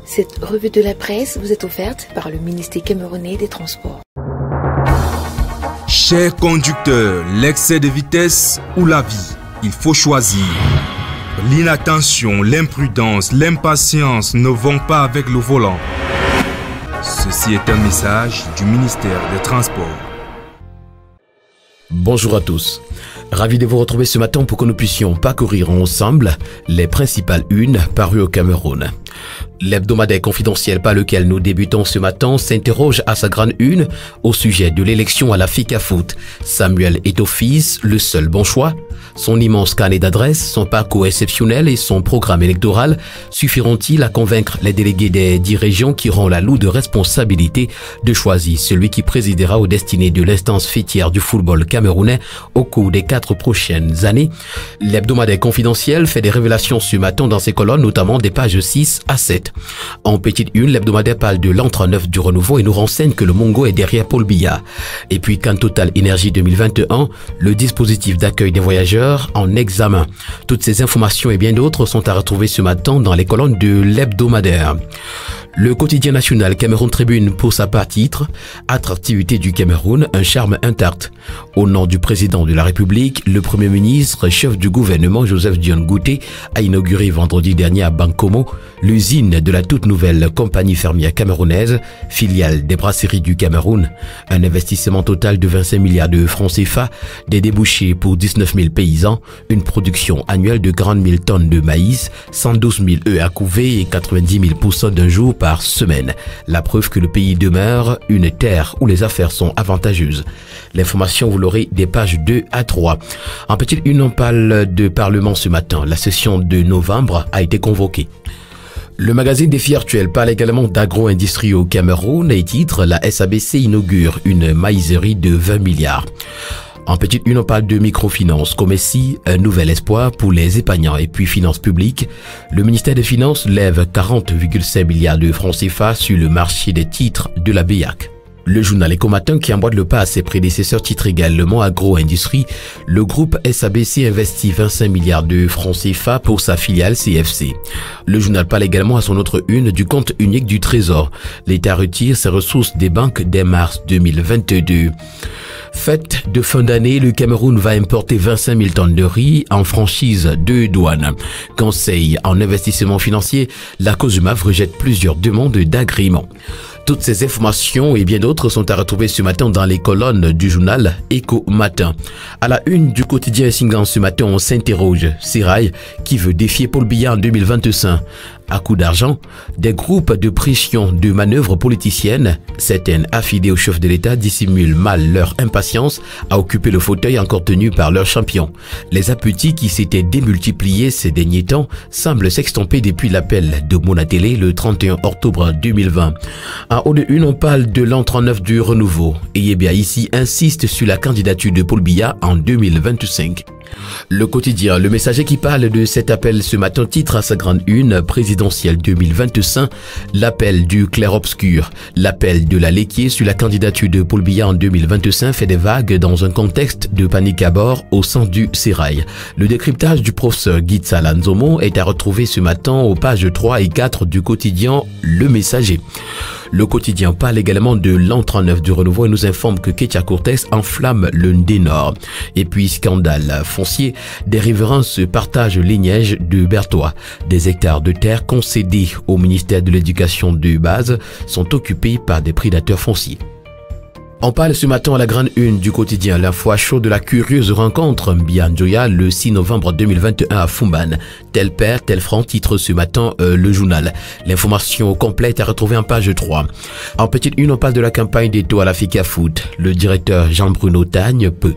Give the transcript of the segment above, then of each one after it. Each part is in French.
Cette revue de la presse vous est offerte par le ministère camerounais des Transports. Chers conducteurs, l'excès de vitesse ou la vie, il faut choisir. L'inattention, l'imprudence, l'impatience ne vont pas avec le volant. Ceci est un message du ministère des Transports. Bonjour à tous. Ravi de vous retrouver ce matin pour que nous puissions parcourir ensemble les principales unes parues au Cameroun. L'hebdomadaire confidentiel par lequel nous débutons ce matin s'interroge à sa grande une au sujet de l'élection à la FICAFOOT. Samuel Eto'o-Fils, le seul bon choix? Son immense carnet d'adresses, son parcours exceptionnel et son programme électoral suffiront-ils à convaincre les délégués des 10 régions qui auront la lourde responsabilité de choisir celui qui présidera aux destinées de l'instance fêtière du football camerounais au cours des 4 prochaines années? L'hebdomadaire confidentiel fait des révélations ce matin dans ses colonnes, notamment des pages 6 à 7. En petite une, l'hebdomadaire parle de l'entraîneur du renouveau et nous renseigne que le Mongo est derrière Paul Biya. Et puis qu'en Total Énergie 2021, le dispositif d'accueil des voyageurs en examen. Toutes ces informations et bien d'autres sont à retrouver ce matin dans les colonnes de l'hebdomadaire. Le quotidien national Cameroun Tribune pour sa part titre « Attractivité du Cameroun, un charme intact ». Au nom du président de la République, le Premier ministre, chef du gouvernement Joseph Dione Ngouté a inauguré vendredi dernier à Bankomo l'usine de la toute nouvelle compagnie fermière camerounaise, filiale des brasseries du Cameroun. Un investissement total de 25 milliards de francs CFA, des débouchés pour 19 000 paysans, une production annuelle de 40 000 tonnes de maïs, 112 000 œufs à couver et 90 000 poussins d'un jour par semaine. La preuve que le pays demeure une terre où les affaires sont avantageuses. L'information, vous l'aurez des pages 2 à 3. En petite une, on parle de Parlement ce matin. La session de novembre a été convoquée. Le magazine Défi Actuel parle également d'agro-industrie au Cameroun et titre « La SABC inaugure une maïserie de 20 milliards ». En petite une, on parle de microfinance, comme ici, un nouvel espoir pour les épargnants et puis finances publiques. Le ministère des Finances lève 40,5 milliards de francs CFA sur le marché des titres de la BEAC. Le journal Éco-Matin qui emboîte le pas à ses prédécesseurs titre également agro-industrie. Le groupe SABC investit 25 milliards de francs CFA pour sa filiale CFC. Le journal parle également à son autre une du compte unique du Trésor. L'État retire ses ressources des banques dès mars 2022. Fête de fin d'année, le Cameroun va importer 25 000 tonnes de riz en franchise de douane. Conseil en investissement financier, la COSUMAF rejette plusieurs demandes d'agrément. Toutes ces informations et bien d'autres sont à retrouver ce matin dans les colonnes du journal Éco-Matin. À la une du quotidien Singan ce matin, on s'interroge. Serail qui veut défier Paul Biya en 2025. À coup d'argent, des groupes de pression de manœuvres politiciennes, certaines affidées au chef de l'État dissimulent mal leur impatience à occuper le fauteuil encore tenu par leur champion. Les appétits qui s'étaient démultipliés ces derniers temps semblent s'extomper depuis l'appel de Mona Télé le 31 octobre 2020. En haut de une, on parle de l'entraîneur du renouveau. Et bien ici insiste sur la candidature de Paul Biya en 2025. Le quotidien, le messager qui parle de cet appel ce matin titre à sa grande une présidentielle 2025, l'appel du clair-obscur. L'appel de la Léquier sur la candidature de Paul Biya en 2025 fait des vagues dans un contexte de panique à bord au sein du Sérail. Le décryptage du professeur Gitsa Lanzomo est à retrouver ce matin aux pages 3 et 4 du quotidien Le Messager. Le quotidien parle également de l'entraîneur du renouveau et nous informe que Ketia Cortés enflamme le Nord. Et puis scandale foncier, des riverains se partagent lignage de Berthois. Des hectares de terre concédés au ministère de l'Éducation de base sont occupés par des prédateurs fonciers. On parle ce matin à la grande une du quotidien L'Info à chaud de la curieuse rencontre Mbiya Njoya le 6 novembre 2021 à Fumban. Tel père, tel franc, titre ce matin le journal. L'information complète à retrouver en page 3. En petite une, on parle de la campagne d'Eto'o à la FICAFOOT. Le directeur Jean-Bruno Tagne peut.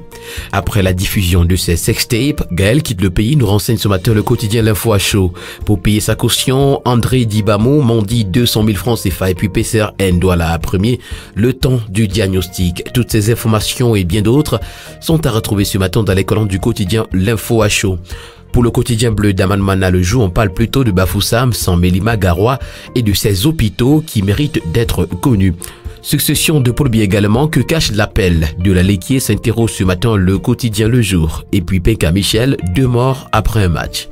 Après la diffusion de ses sextapes, Gaël quitte le pays, nous renseigne ce matin le quotidien L'Info à chaud. Pour payer sa caution, André Dibamo m'ont dit 200 000 francs CFA et puis PCRN doit la premier le temps du diagnostic. Toutes ces informations et bien d'autres sont à retrouver ce matin dans les colonnes du quotidien L'Info à chaud. Pour le quotidien bleu d'Amanmana le jour, on parle plutôt de Bafoussam, sans Mélima Garoua et de ces hôpitaux qui méritent d'être connus. Succession de Paul Biya également, que cache l'appel de la Léquier s'interroge ce matin le quotidien Le Jour. Et puis Pekka Michel, 2 morts après un match.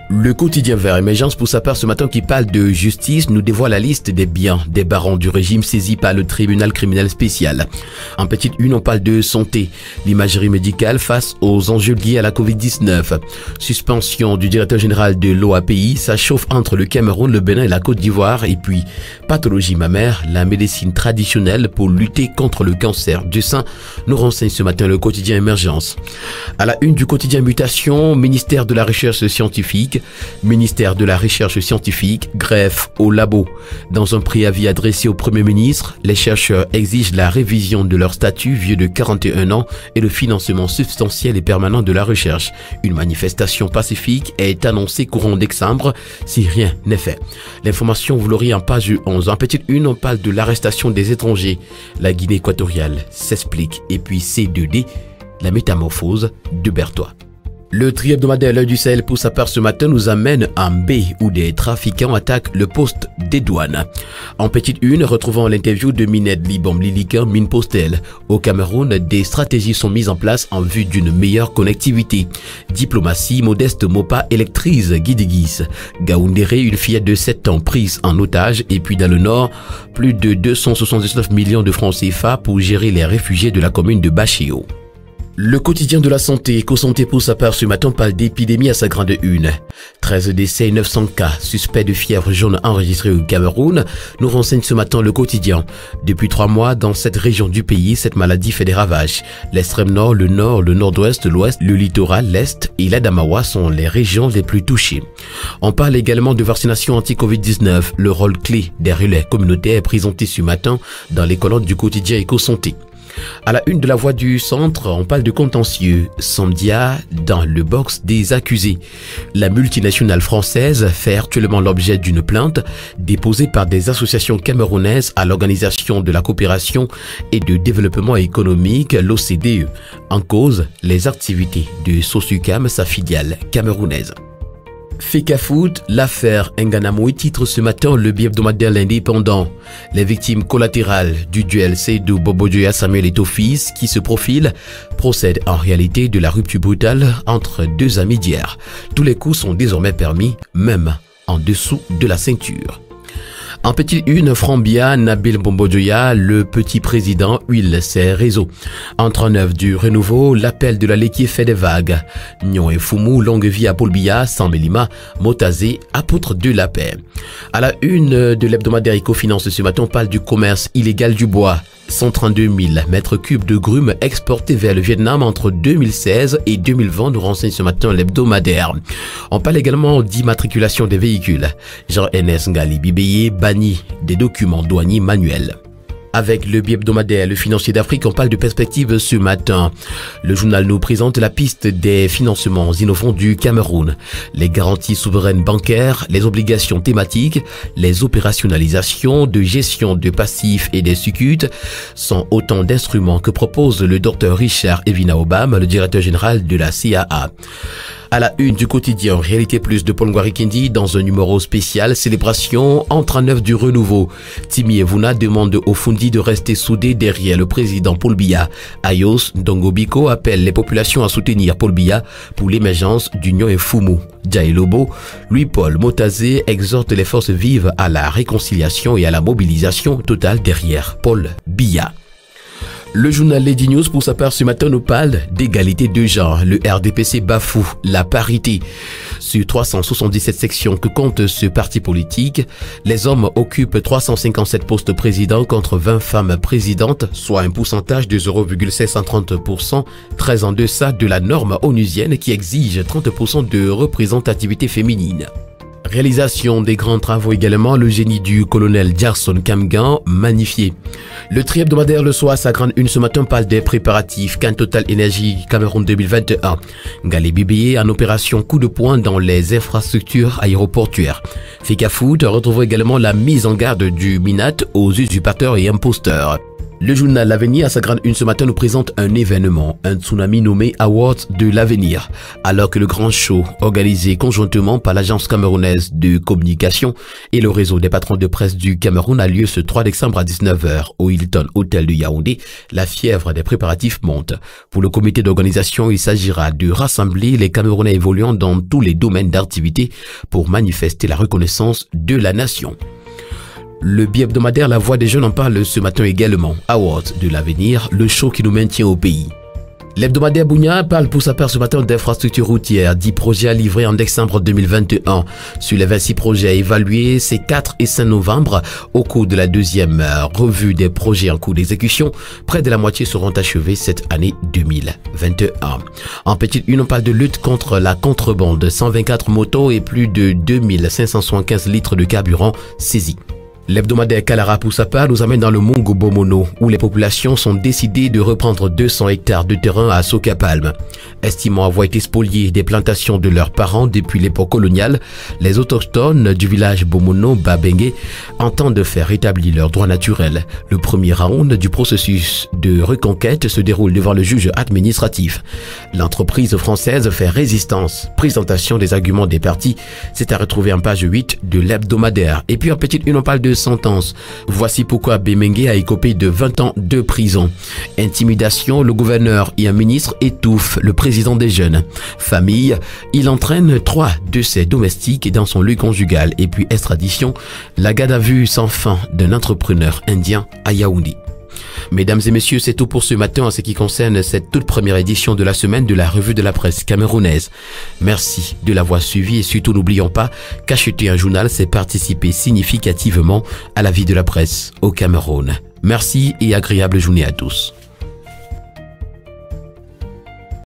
Le quotidien Vert Émergence pour sa part ce matin qui parle de justice nous dévoile la liste des biens des barons du régime saisis par le tribunal criminel spécial. En petite une, on parle de santé, l'imagerie médicale face aux enjeux liés à la Covid-19. Suspension du directeur général de l'OAPI, ça chauffe entre le Cameroun, le Bénin et la Côte d'Ivoire. Et puis, pathologie mammaire, la médecine traditionnelle pour lutter contre le cancer du sein, nous renseigne ce matin le quotidien Émergence. À la une du quotidien Mutation, ministère de la Recherche scientifique, ministère de la Recherche scientifique, greffe au labo. Dans un préavis adressé au Premier ministre, les chercheurs exigent la révision de leur statut vieux de 41 ans et le financement substantiel et permanent de la recherche. Une manifestation pacifique est annoncée courant décembre si rien n'est fait. L'information, vous l'aurez en page 11. En petite une, on parle de l'arrestation des étrangers. La Guinée équatoriale s'explique. Et puis C2D, la métamorphose de Berthois. Le tri hebdomadaire L'Œil du Sahel pour sa part ce matin nous amène à Mbé où des trafiquants attaquent le poste des douanes. En petite une, retrouvons l'interview de Mined Libom Lilika Minpostel. Au Cameroun, des stratégies sont mises en place en vue d'une meilleure connectivité. Diplomatie, Modeste Mopa électrise Guidigis. Gaoundéré, une fillette de 7 ans prise en otage. Et puis dans le nord, plus de 279 millions de francs CFA pour gérer les réfugiés de la commune de Bachéo. Le quotidien de la santé, EcoSanté pour sa part ce matin parle d'épidémie à sa grande une. 13 décès et 900 cas suspects de fièvre jaune enregistrés au Cameroun, nous renseigne ce matin le quotidien. Depuis 3 mois, dans cette région du pays, cette maladie fait des ravages. L'extrême nord, le nord-ouest, l'ouest, le littoral, l'est et l'Adamawa sont les régions les plus touchées. On parle également de vaccination anti-Covid-19. Le rôle clé des relais communautaires est présenté ce matin dans les colonnes du quotidien EcoSanté. À la une de la Voix du Centre, on parle de contentieux. Samdia dans le box des accusés. La multinationale française fait actuellement l'objet d'une plainte déposée par des associations camerounaises à l'Organisation de la coopération et de développement économique, l'OCDE. En cause, les activités de Sosucam, sa filiale camerounaise. Fecafoot, l'affaire Nganamoui titre ce matin le bi-hebdomadaire L'Indépendant. Les victimes collatérales du duel Seydou Bobojoya Samuel Eto'o-Fils qui se profile procèdent en réalité de la rupture brutale entre deux amis d'hier. Tous les coups sont désormais permis, même en dessous de la ceinture. En petite une, Frambia, Nabil Bobojoya, le petit président, huile ses réseaux. Entre en œuvre du renouveau, l'appel de la Léquier fait des vagues. Nyon et Foumou, longue vie à Paul Biya, Sambelima, Motazé, apôtre de la paix. À la une de l'hebdomadaire Ecofinance ce matin, on parle du commerce illégal du bois. 132 000 mètres cubes de grumes exportés vers le Vietnam entre 2016 et 2020, nous renseigne ce matin l'hebdomadaire. On parle également d'immatriculation des véhicules. Jean-Ernest Ngali Bibeye banni des documents douaniers manuels. Avec le bi-hebdomadaire Le Financier d'Afrique, on parle de perspectives ce matin. Le journal nous présente la piste des financements innovants du Cameroun. Les garanties souveraines bancaires, les obligations thématiques, les opérationnalisations de gestion de passifs et des succutes sont autant d'instruments que propose le docteur Richard Evina Obam, le directeur général de la CAA. À la une du quotidien Réalité Plus de Paul Ngouari dans un numéro spécial célébration entre en œuvre du renouveau. Timi Evuna demande au Fundi de rester soudé derrière le président Paul Biya. Ayos Ndongobiko appelle les populations à soutenir Paul Biya pour l'émergence d'Union et Foumou. Djaïlobo, Louis-Paul Motazé exhorte les forces vives à la réconciliation et à la mobilisation totale derrière Paul Biya. Le journal Lady News pour sa part ce matin nous parle d'égalité de genre. Le RDPC bafoue la parité. Sur 377 sections que compte ce parti politique, les hommes occupent 357 postes présidents contre 20 femmes présidentes, soit un pourcentage de 0,630%, très en deçà de la norme onusienne qui exige 30% de représentativité féminine. Réalisation des grands travaux également, le génie du colonel Jackson Kamgan magnifié. Le tri hebdomadaire Le Soir, sa grande une ce matin parle des préparatifs qu'un Total Énergie Cameroun 2021. Ngali Bibeye en opération coup de poing dans les infrastructures aéroportuaires. Fecafoot retrouve également la mise en garde du MINAT aux usurpateurs et imposteurs. Le journal L'Avenir, à sa grande une ce matin, nous présente un événement, un tsunami nommé Awards de l'Avenir. Alors que le grand show, organisé conjointement par l'agence camerounaise de communication et le réseau des patrons de presse du Cameroun, a lieu ce 3 décembre à 19h au Hilton Hotel de Yaoundé, la fièvre des préparatifs monte. Pour le comité d'organisation, il s'agira de rassembler les Camerounais évoluant dans tous les domaines d'activité pour manifester la reconnaissance de la nation. Le bi-hebdomadaire La Voix des Jeunes en parle ce matin également. Awards de l'Avenir, le show qui nous maintient au pays. L'hebdomadaire Bounia parle pour sa part ce matin d'infrastructures routières, 10 projets à livrer en décembre 2021. Sur les 26 projets évalués ces 4 et 5 novembre, au cours de la deuxième revue des projets en cours d'exécution, près de la moitié seront achevés cette année 2021. En petite une, on parle de lutte contre la contrebande, 124 motos et plus de 2575 litres de carburant saisis. L'hebdomadaire Kalara pour sa part nous amène dans le Mungo Bomono où les populations sont décidées de reprendre 200 hectares de terrain à Sokapalm. Estimant avoir été spoliés des plantations de leurs parents depuis l'époque coloniale, les autochtones du village Bomono Babengue entendent faire rétablir leurs droits naturels. Le premier round du processus de reconquête se déroule devant le juge administratif. L'entreprise française fait résistance. Présentation des arguments des partis, c'est à retrouver en page 8 de l'hebdomadaire. Et puis en petite une, on parle de sentence. Voici pourquoi Bemengue a écopé de 20 ans de prison. Intimidation, le gouverneur et un ministre étouffent le président des jeunes. Famille, il entraîne 3 de ses domestiques dans son lieu conjugal. Et puis extradition, la garde à vue sans fin d'un entrepreneur indien à Yaoundé. Mesdames et messieurs, c'est tout pour ce matin en ce qui concerne cette toute première édition de la semaine de la revue de la presse camerounaise. Merci de l'avoir suivi et surtout n'oublions pas qu'acheter un journal, c'est participer significativement à la vie de la presse au Cameroun. Merci et agréable journée à tous.